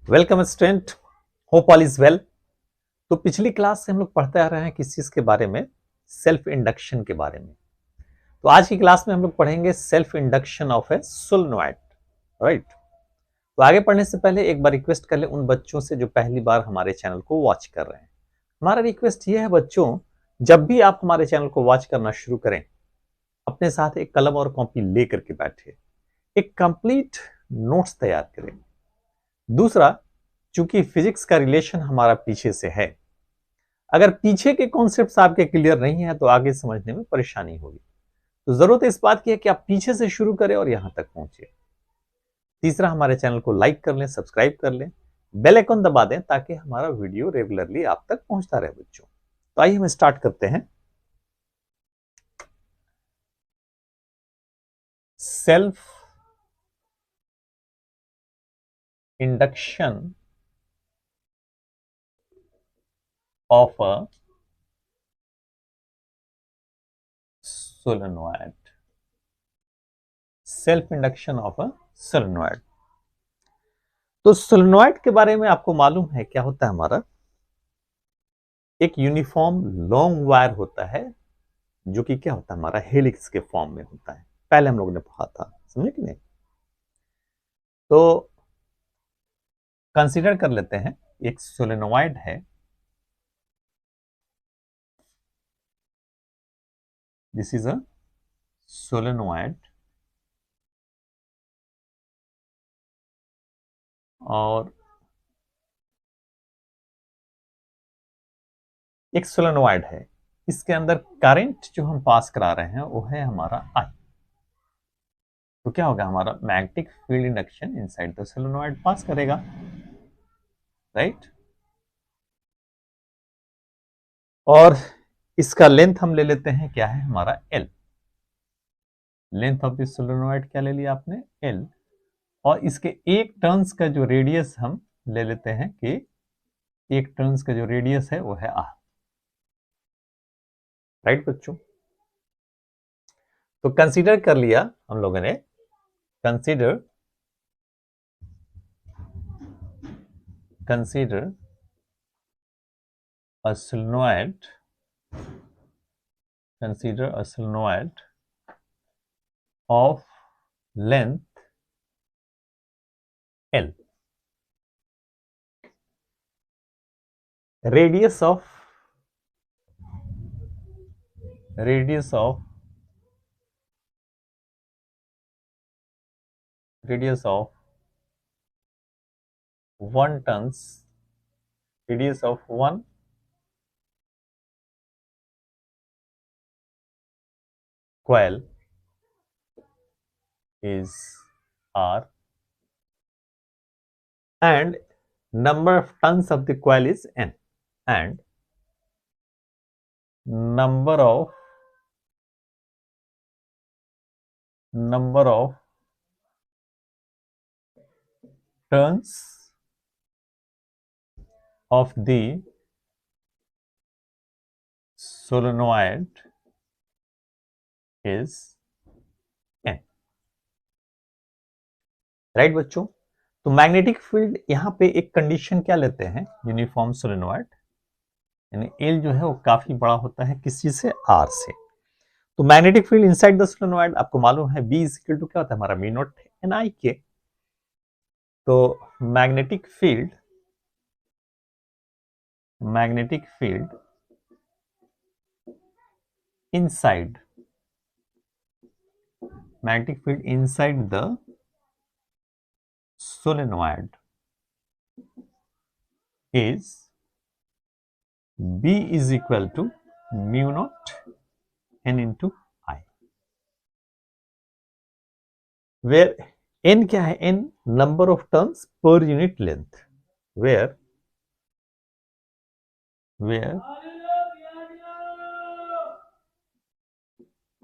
Welcome student, hope all is well. तो पिछली class से हम लोग पढ़ते आ रहे हैं किस चीज के बारे में, सेल्फ इंडक्शन के बारे में। तो आज की क्लास में हम लोग पढ़ेंगे self induction of A solenoid. Right. तो आगे पढ़ने से पहले एक बार रिक्वेस्ट कर ले उन बच्चों से जो पहली बार हमारे चैनल को वॉच कर रहे हैं। हमारा रिक्वेस्ट ये है बच्चों, जब भी आप हमारे चैनल को वॉच करना शुरू करें, अपने साथ एक कलम और कॉपी लेकर के बैठे, एक कंप्लीट नोट्स तैयार करें। दूसरा, चूंकि फिजिक्स का रिलेशन हमारा पीछे से है, अगर पीछे के कॉन्सेप्ट्स आपके क्लियर नहीं है तो आगे समझने में परेशानी होगी। तो जरूरत इस बात की है कि आप पीछे से शुरू करें और यहां तक पहुंचे। तीसरा, हमारे चैनल को लाइक कर लें, सब्सक्राइब कर लें, बेल आइकन दबा दें ताकि हमारा वीडियो रेगुलरली आप तक पहुंचता रहे बच्चों। तो आइए हम स्टार्ट करते हैं। Self induction of a solenoid. Self induction of a solenoid. तो सोलेनॉइड के बारे में आपको मालूम है क्या होता है? हमारा एक यूनिफॉर्म लॉन्ग वायर होता है जो कि क्या होता है, हमारा हेलिक्स के फॉर्म में होता है। पहले हम लोगों ने पढ़ा था, समझे कि नहीं? तो कंसीडर कर लेते हैं एक सोलेनॉइड है। दिस इज अ सोलेनॉइड और एक सोलेनॉइड है, इसके अंदर करंट जो हम पास करा रहे हैं वो है हमारा आई। तो क्या होगा, हमारा magnetic field induction inside the solenoid pass करेगा। राइट। और इसका लेंथ हम ले लेते हैं, क्या है हमारा L. Length of this solenoid क्या ले लिया आपने? एल। और इसके एक टर्न्स का जो रेडियस हम ले लेते हैं कि एक टर्न्स का जो रेडियस है वो है आर। राइट बच्चों। तो कंसीडर कर लिया हम लोगों ने, consider consider a solenoid consider a solenoid of length L, radius of radius of radius of 1 tons, radius of 1 coil is R, and number of tons of the coil is N, and number of turns of the solenoid is N। Right बच्चों। तो magnetic field यहाँ पे एक condition क्या लेते हैं, uniform solenoid यानी L जो है वो काफी बड़ा होता है किस चीज से? आर से। तो magnetic field inside the solenoid आपको मालूम है बी इज इक्वल टू क्या होता है, हमारा म्यू नॉट एन आई के। तो magnetic field inside the solenoid is B is equal to mu naught n into I, where n क्या है? n number of turns per unit length, where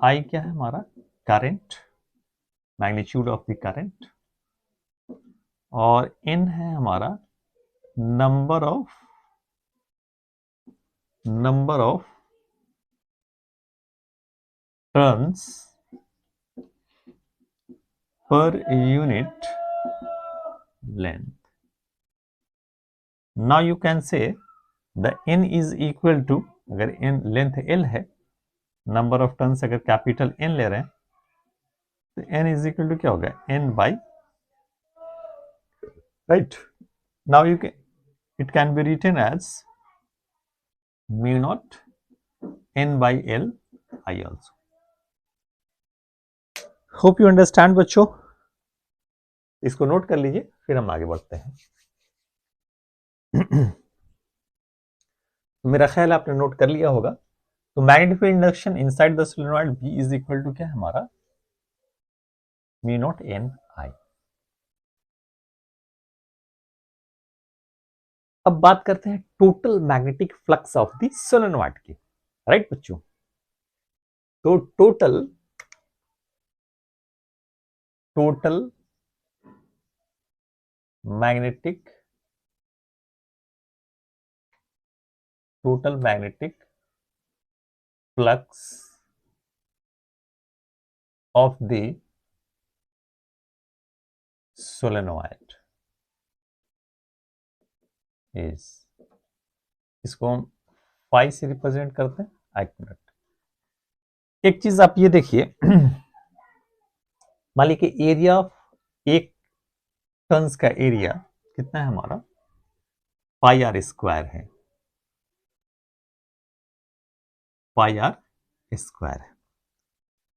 I क्या है हमारा? Current, magnitude of the current, और n है हमारा number of turns per unit length. Now you can say the n is equal to, अगर n length l है, number of turns अगर capital n ले रहे हैं, तो n इज इक्वल टू क्या होगा, n by, right. Now you can, it can be written as mu naught n by l i also. Hope you understand बच्चों. इसको नोट कर लीजिए, फिर हम आगे बढ़ते हैं. तो मेरा ख्याल आपने नोट कर लिया होगा. तो magnetic field induction inside the solenoid B is equal to क्या है हमारा, म्यू नॉट n I. अब बात करते हैं total magnetic flux of the solenoid की, राइट बच्चों. तो total magnetic flux of the solenoid is, इसको हम फाई से रिप्रेजेंट करते हैं. एक मिनट, एक चीज आप ये देखिए, मान लीजिए कि एरिया ऑफ एक टन्स का एरिया कितना है हमारा, पाई आर स्क्वायर है, पाई आर स्क्वायर है.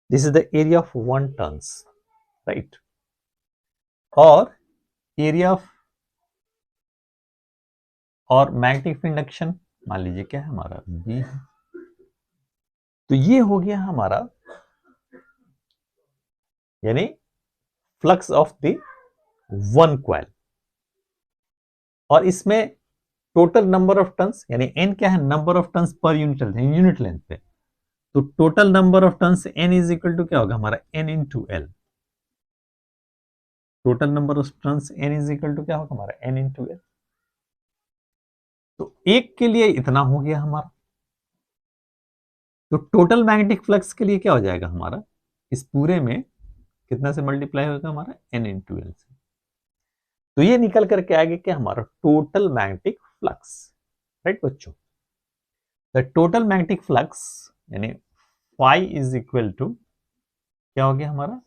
This is the area of 1 turns, right. और एरिया ऑफ, और मैग्नेटिक फील्ड इंडक्शन मान लीजिए क्या है हमारा, बी है. तो ये हो गया हमारा, यानी फ्लक्स ऑफ द 1 कॉइल. और इसमें टोटल नंबर ऑफ टर्न्स, यानी n क्या है, number of turns per unit length पे. तो total number of turns n is equal to क्या होगा हमारा, n into L. Total number of turns n is equal to क्या होगा हमारा, n इंटू एल. तो एक के लिए इतना हो गया हमारा. तो टोटल मैग्नेटिक फ्लक्स के लिए क्या हो जाएगा हमारा, इस पूरे में कितना से मल्टीप्लाई होगा हमारा, n इंटू एल से. तो ये निकल करके आएगा क्या हमारा, टोटल मैग्नेटिक फ्लक्स, राइट बच्चों. द टोटल मैग्नेटिक फ्लक्स यानी फाई इज इक्वल टू क्या हो गया हमारा,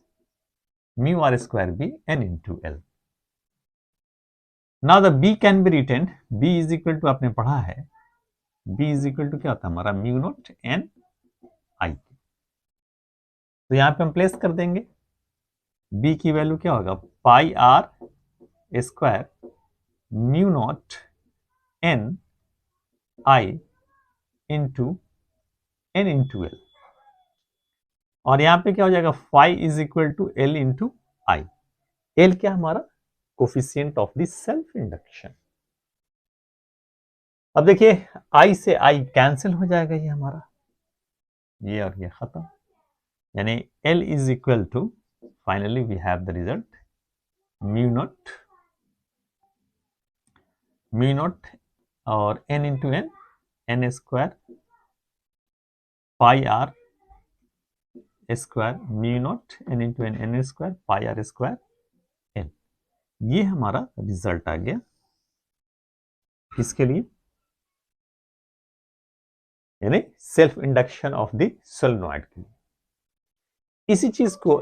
mu r square B N into L. Now the B can be written, B is equal to आपने पढ़ा है, बी इज इक्वल टू क्या होता है हमारा, म्यू नॉट एन आई. तो यहां पे हम प्लेस कर देंगे, बी की वैल्यू क्या होगा, pi are square mu naught N I into N into L. और यहां पे क्या हो जाएगा, phi is equal to L into I. L क्या हमारा, coefficient of the self induction. अब देखिए आई से आई कैंसिल हो जाएगा ये हमारा, ये और ये खत्म. यानी L is equal to, finally we have the result, mu naught और N into N, N square pi are square mu naught N into N, N square pi are square N. ये हमारा रिजल्ट आ गया किसके लिए, यानी self induction of the solenoid के लिए. इसी चीज को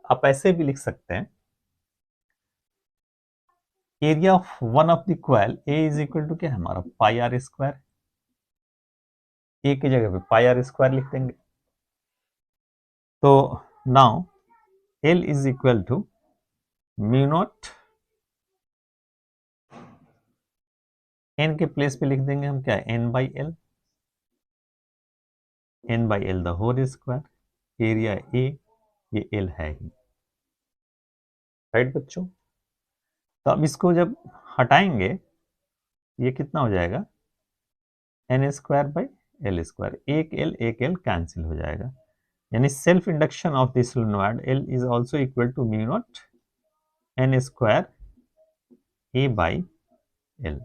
आप ऐसे भी लिख सकते हैं, area of one of the coil A is equal to क्या है हमारा, पाई आर स्क्वायर. ए की जगह पे पाई आर स्क्वायर लिख देंगे. तो now L is equal to mu naught, N के प्लेस पे लिख देंगे हम क्या, N by L, N by L the whole square. Area A, ये एल है ही, राइट बच्चों. तो अब इसको जब हटाएंगे, ये कितना हो जाएगा, N square by L square. एक एल कैंसिल हो जाएगा. यानी self induction of this solenoid L is also equal to mu naught N square A by L.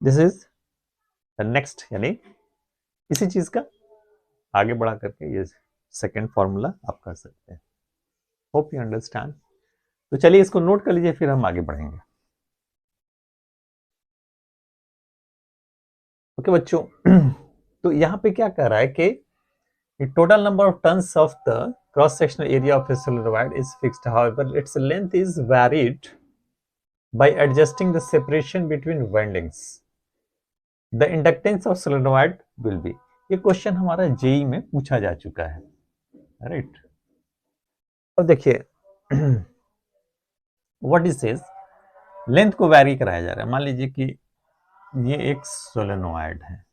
This is the next, यानी इसी चीज का आगे बढ़ा करके ये सेकेंड फॉर्मूला आप कर सकते हैं. Hope you understand. तो चलिए इसको नोट कर लीजिए, फिर हम आगे बढ़ेंगे. ओके बच्चों, तो यहाँ पे क्या कह रहा है कि total number of tons of the cross sectional area of A solenoid is fixed, however its length is varied by adjusting the separation between windings. The inductance of solenoid will be. ये question हमारा JEE में पूछा जा चुका है, right. अब देखिए what is says, length को वैरी कराया जा रहा है। मान लीजिए कि ये एक सोलेनोइड है,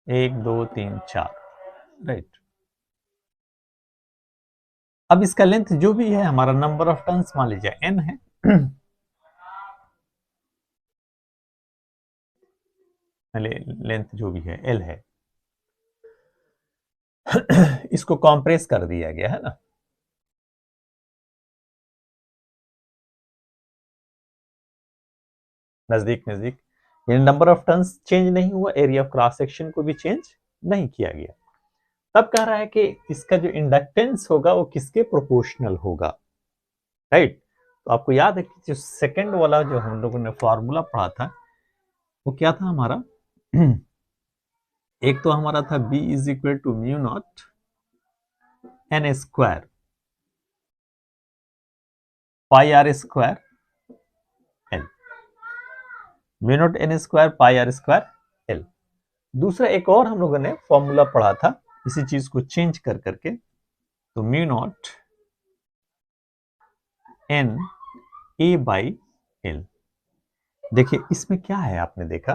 1 2 3 4, राइट। अब इसका लेंथ जो भी है, हमारा नंबर ऑफ टर्न्स मान लीजिए n है लेंथ जो भी है l है। इसको कॉम्प्रेस कर दिया गया है ना, नजदीक नजदीक, यानी नंबर ऑफ टर्न्स चेंज नहीं हुआ, एरिया ऑफ क्रॉस सेक्शन को भी चेंज नहीं किया गया। तब कह रहा है कि इसका जो इंडक्टेंस होगा वो किसके प्रोपोर्शनल होगा, राइट। तो आपको याद है कि जो सेकंड वाला जो हम लोगों ने फॉर्मूला पढ़ा था वो क्या था हमारा एक तो हमारा था B is equal to mu naught N square pi are square L, mu naught N square pi are square L. दूसरा एक और हम लोगों ने फॉर्मूला पढ़ा था इसी चीज को चेंज कर करके, तो mu naught N A by L. देखिए इसमें क्या है, आपने देखा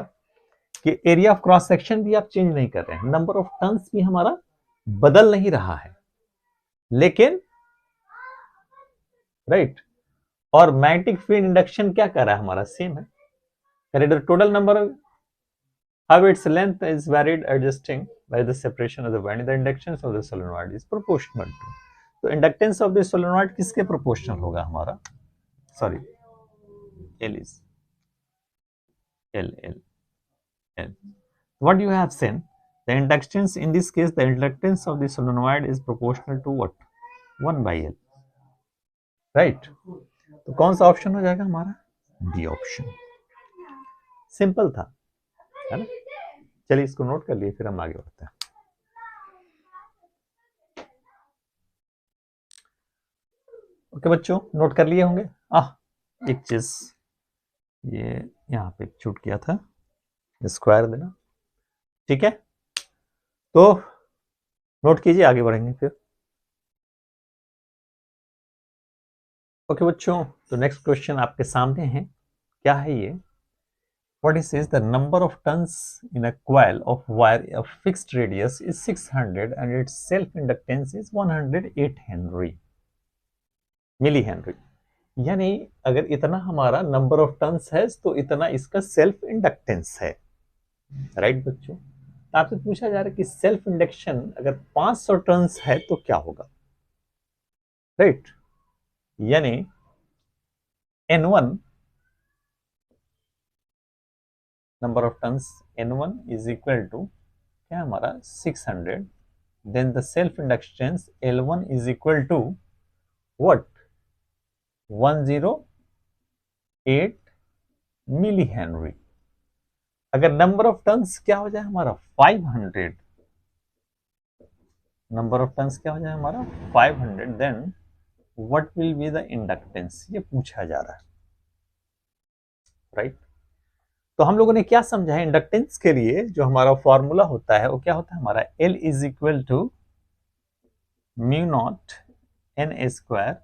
कि एरिया ऑफ क्रॉस सेक्शन भी आप चेंज नहीं कर रहे हैं, नंबर ऑफ टर्न्स भी हमारा बदल नहीं रहा है, लेकिन राइट, और मैग्नेटिक फील्ड इंडक्शन क्या कर रहा है, हमारा सेम है। Total number how its length is varied adjusting by the separation of the winding, the inductance of the solenoid is proportional to, तो inductance of the solenoid किसके proportional होगा हमारा, sorry L is L L L, what you have seen, the inductance in this case, the inductance of the solenoid is proportional to what, 1 by L, right। तो कौन सा option हो जाएगा हमारा, D option. Simple था, है ना। चलिए इसको नोट कर लिए, फिर हम आगे बढ़ते हैं। ओके बच्चों, नोट कर लिए होंगे। एक चीज ये यहाँ पे छूट किया था, स्क्वायर देना, ठीक है। तो नोट कीजिए, आगे बढ़ेंगे फिर। ओके बच्चों, तो नेक्स्ट क्वेश्चन आपके सामने है, क्या है ये, what it says, the number of turns in a coil of wire of fixed radius is 600 and its self inductance is 108 henry milli henry. यानी अगर इतना हमारा नंबर ऑफ टर्न्स है तो इतना इसका सेल्फ इंडक्टेंस है, राइट बच्चों। आपसे पूछा जा रहा है कि सेल्फ इंडक्शन अगर 500 टर्न्स है तो क्या होगा, राइट। यानी N1 number of turns N1 is equal to क्या हमारा 600, then the self inductance L1 is equal to what, 108 milli henry. अगर नंबर ऑफ टर्न्स क्या हो जाए हमारा 500, नंबर ऑफ टर्न्स क्या हो जाए हमारा 500, then what will be the inductance, ये पूछा जा रहा है, राइट। तो हम लोगों ने क्या समझा है, इंडक्टेंस के लिए जो हमारा फॉर्मूला होता है वो क्या होता है हमारा, L is equal to mu naught N square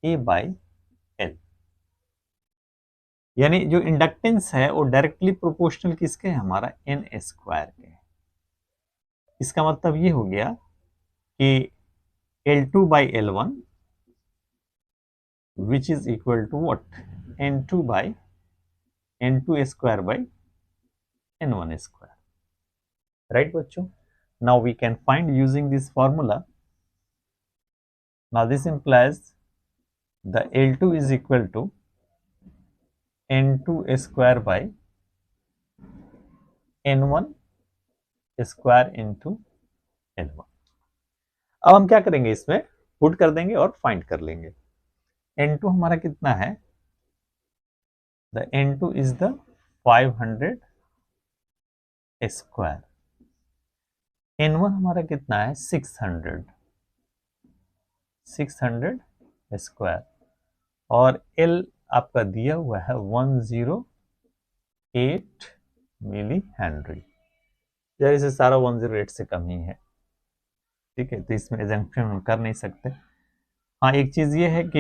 A by L. यानी जो इंडक्टेंस है वो डायरेक्टली प्रोपोर्शनल किसके है, हमारा एन स्क्वायर के। इसका मतलब ये हो गया कि L2 by L1 which is equal to what, N2 by N2 square by N1 square, right बच्चों। Now we can find using this formula, now this implies the L2 is equal to N2 square by N1 square into N1। अब हम क्या करेंगे, इसमें put कर देंगे और find कर लेंगे। N2 हमारा कितना है, the N2 is the 500 square. N1 हमारा कितना है 600 स्क्वायर, और L आपका दिया हुआ है 108 मिली हेनरी। यार इसे सारा 108 से कम ही है, ठीक है, तो इसमें एजम्पशन हम कर नहीं सकते। हाँ एक चीज ये है कि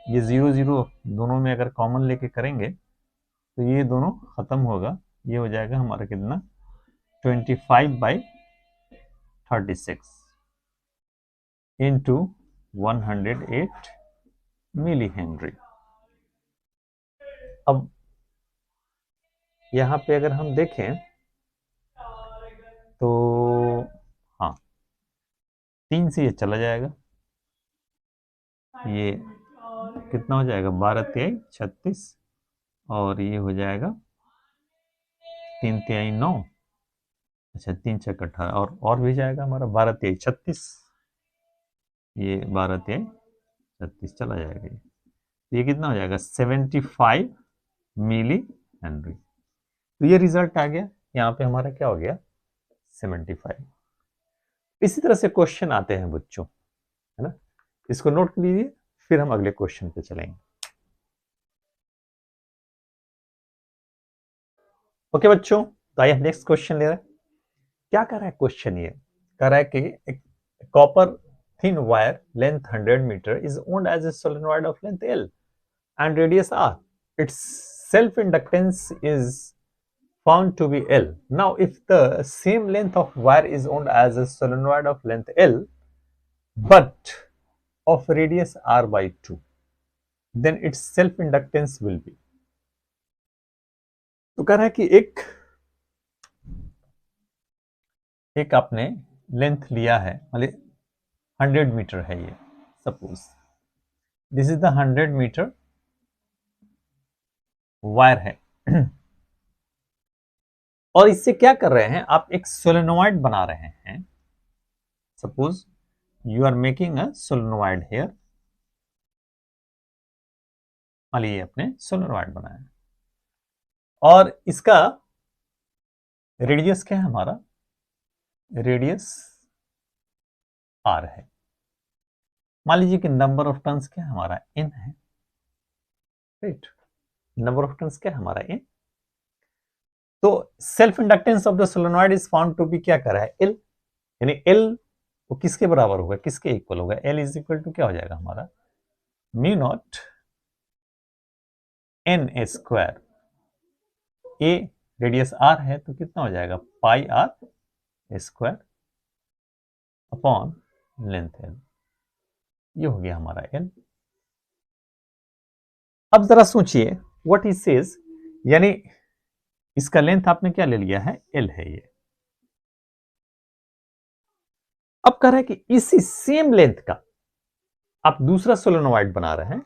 ये 0 0 दोनों में अगर कॉमन लेके करेंगे तो ये दोनों खत्म होगा, ये हो जाएगा हमारा कितना 25/36 इंटू 108 मिली हेनरी। अब यहाँ पे अगर हम देखें तो हाँ 3 से ये चला जाएगा, ये कितना हो जाएगा 12×3=36, और ये हो जाएगा 3×3=9, अच्छा 3×6=18, और भी जाएगा हमारा 12×3=36, ये 12×3=36 चला जाएगा, ये कितना हो जाएगा 75 मिली हेनरी। तो ये रिजल्ट आ गया, यहाँ पे हमारा क्या हो गया 75। इसी तरह से क्वेश्चन आते हैं बच्चों, है ना, इसको नोट कर लीजिए, फिर हम अगले क्वेश्चन पे चलेंगे। ओके बच्चों, तो आइए नेक्स्ट क्वेश्चन ले रहे हैं। क्या कर रहा है क्वेश्चन, ये कर रहा है कि copper thin wire length 100 metre is wound as a solenoid of length L and radius R. Its self-inductance is found to be L. Now, if the same length of wire is owned as a solenoid of length L, but of radius R by 2, then its self-inductance will be. तो कह रहा है कि एक आपने length लिया है, मतलब 100 मीटर है ये, suppose this is the 100 metre wire है और इससे क्या कर रहे हैं आप, एक सोलेनोइड बना रहे हैं। Suppose you are making a solenoid here, मान लीजिए आपने सोलेनोइड बनाया और इसका रेडियस क्या है, हमारा रेडियस आर है। मान लीजिए कि नंबर ऑफ टर्न्स क्या है हमारा n है, राइट, नंबर ऑफ टर्न्स क्या है हमारा n। तो self inductance of the solenoid is found to be, क्या कर रहा है L, यानी L वो किसके बराबर होगा, किसके इक्वल होगा, L इज इक्वल टू क्या हो जाएगा हमारा mu naught n square, a radius r है तो कितना हो जाएगा पाई r square upon length L, ये हो गया हमारा L। अब जरा सोचिए व्हाट इज सेज, यानी इसका लेंथ आपने क्या ले लिया है L है ये। अब कह रहा है कि इसी सेम लेंथ का आप दूसरा सोलेनोइड बना रहे हैं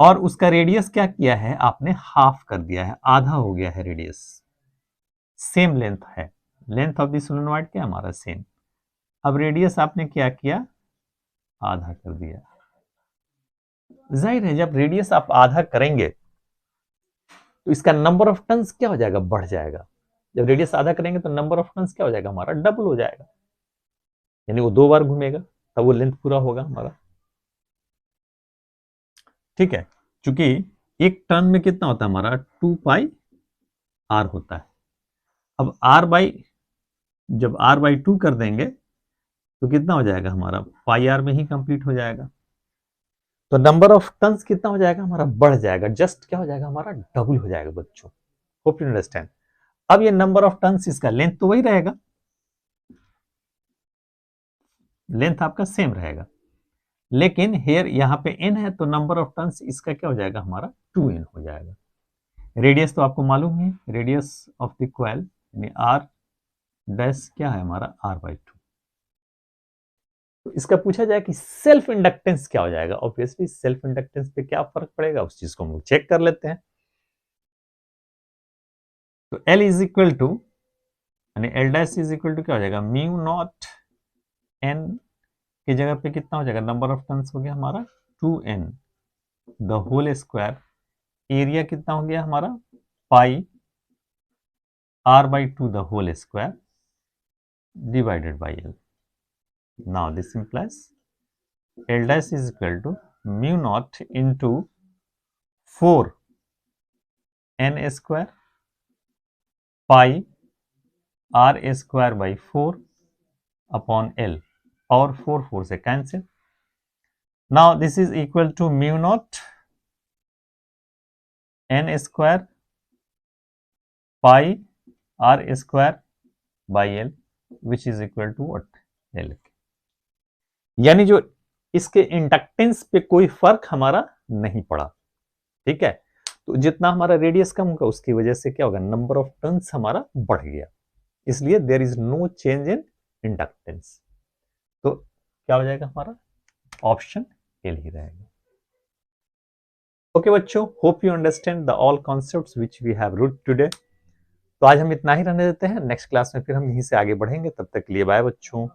और उसका रेडियस क्या किया है आपने, हाफ कर दिया है, आधा हो गया है रेडियस। सेम लेंथ है, लेंथ ऑफ द सोलेनोइड क्या हमारा सेम, अब रेडियस आपने क्या किया आधा कर दिया। जाहिर है जब रेडियस आप आधा करेंगे तो इसका नंबर ऑफ टर्न्स क्या हो जाएगा, बढ़ जाएगा। जब रेडियस आधा करेंगे तो नंबर ऑफ टर्न्स क्या हो जाएगा हमारा, डबल हो जाएगा, यानी वो 2 बार घूमेगा तब वो लेंथ पूरा होगा हमारा, ठीक है। क्योंकि एक टर्न में कितना होता है हमारा 2πr होता है। अब जब r/2 कर देंगे तो कितना हो जाएगा हमारा πr में ही कंप्लीट हो जाएगा, तो नंबर ऑफ टर्न्स कितना हो जाएगा हमारा, बढ़ जाएगा, जस्ट क्या हो जाएगा हमारा डबल हो जाएगा बच्चों। Hope you understand. अब ये नंबर ऑफ टर्न्स, इसका लेंथ तो वही रहेगा, लेंथ आपका सेम रहेगा, लेकिन हेयर यहाँ पे n है तो नंबर ऑफ टर्न्स इसका क्या हो जाएगा हमारा 2n हो जाएगा। रेडियस तो आपको मालूम है, रेडियस ऑफ द कॉइल यानी r डैश क्या है हमारा r/2। तो इसका पूछा जाए कि सेल्फ इंडक्टेंस क्या हो जाएगा, ऑब्वियसली सेल्फ इंडक्टेंस पे क्या फर्क पड़ेगा उस चीज को हम लोग चेक कर लेते हैं। तो L इज इक्वल टू यानी L dash is equal to क्या हो जाएगा म्यू नॉट n की जगह पे कितना हो जाएगा, नंबर ऑफ टर्न्स हो गया हमारा 2n the whole square, area कितना हो गया हमारा पाई r/2 the whole square divided by L. Now this implies L dash is equal to mu naught into 4 n square pi r square by 4 upon L, और 4 से cancel. Now this is equal to mu naught n square pi r square by L which is equal to what? L. यानी जो इसके inductance पे कोई फर्क हमारा नहीं पड़ा, ठीक है। तो जितना हमारा रेडियस कम होगा उसकी वजह से क्या होगा, नंबर ऑफ टर्न्स हमारा बढ़ गया, इसलिए there is no change in inductance. तो क्या हो जाएगा हमारा, ऑप्शन एल ही रहेगा। ओके बच्चों, hope you understand the all concepts which we have wrote today. तो आज हम इतना ही रहने देते हैं, नेक्स्ट क्लास में फिर हम यहीं से आगे बढ़ेंगे। तब तक के लिए बाय बच्चों।